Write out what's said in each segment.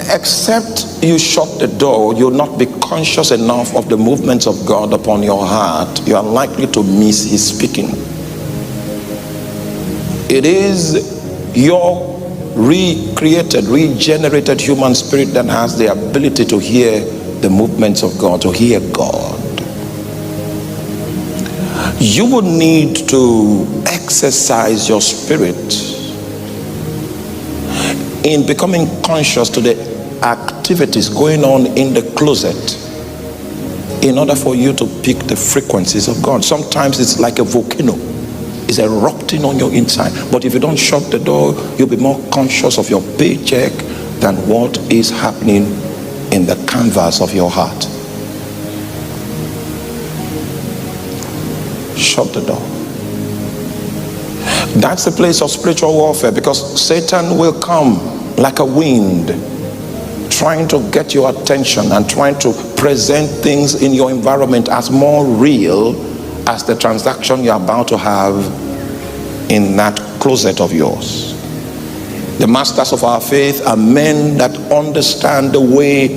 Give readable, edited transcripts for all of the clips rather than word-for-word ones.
except you shut the door, you'll not be conscious enough of the movements of God upon your heart. You are likely to miss his speaking. It is your recreated, regenerated human spirit that has the ability to hear the movements of God, to hear God. You would need to exercise your spirit in becoming conscious to the activities going on in the closet in order for you to pick the frequencies of God. Sometimes it's like a volcano. It's erupting on your inside. But if you don't shut the door, you'll be more conscious of your paycheck than what is happening in the canvas of your heart. Shut the door. That's the place of spiritual warfare, because Satan will come like a wind, trying to get your attention and trying to present things in your environment as more real as the transaction you're about to have in that closet of yours. The masters of our faith are men that understand the way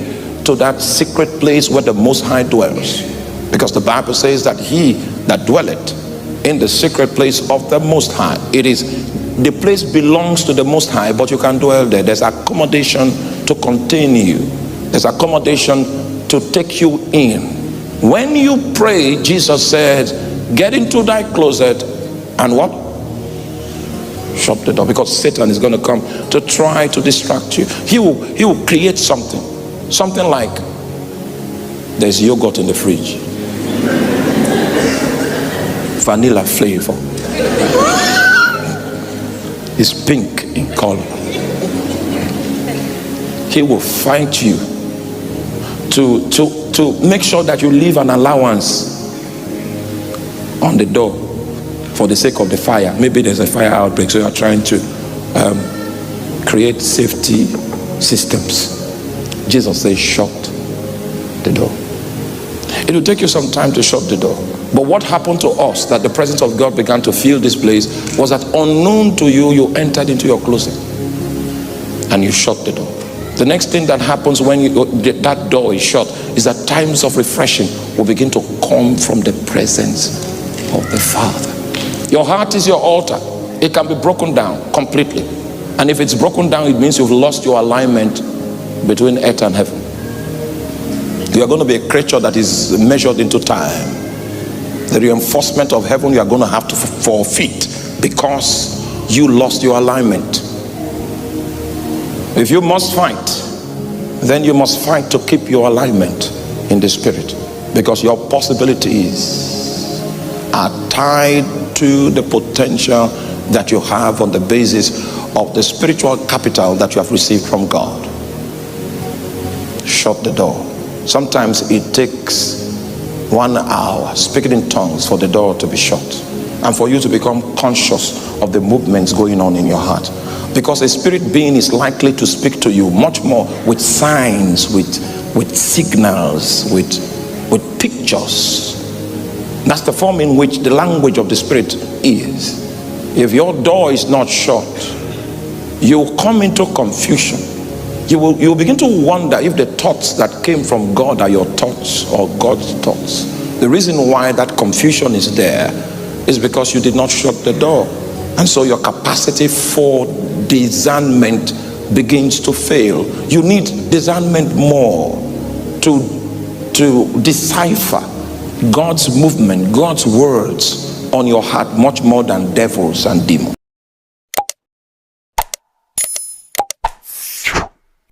to that secret place where the Most High dwells, because the Bible says that he that dwelleth in the secret place of the Most High, it is, the place belongs to the Most High, but you can dwell there. There's accommodation to contain you. There's accommodation to take you in. When you pray, Jesus said, get into thy closet and what? Shut the door, because Satan is going to come to try to distract you. He will create something like, there's yogurt in the fridge, vanilla flavor, it's pink in color. He will fight you to make sure that you leave an allowance on the door for the sake of the fire. Maybe there's a fire outbreak, so you're trying to create safety systems. Jesus says, shut the door. It will take you some time to shut the door. But what happened to us, that the presence of God began to fill this place, was that unknown to you, you entered into your closet and you shut the door. The next thing that happens when that door is shut is that times of refreshing will begin to come from the presence of the Father. Your heart is your altar. It can be broken down completely. And if it's broken down, it means you've lost your alignment between earth and heaven. You are going to be a creature that is measured into time. The reinforcement of heaven you are going to have to forfeit because you lost your alignment. If you must fight, then you must fight to keep your alignment in the spirit, because your possibilities are tied to the potential that you have on the basis of the spiritual capital that you have received from God. Shut the door. Sometimes it takes 1 hour speaking in tongues for the door to be shut and for you to become conscious of the movements going on in your heart, because a spirit being is likely to speak to you much more with signs, with signals, with pictures. That's the form in which the language of the spirit is. If your door is not shut, you come into confusion. You will begin to wonder if the thoughts that came from God are your thoughts or God's thoughts. The reason why that confusion is there is because you did not shut the door. And so your capacity for discernment begins to fail. You need discernment more to decipher God's movement, God's words on your heart, much more than devils and demons.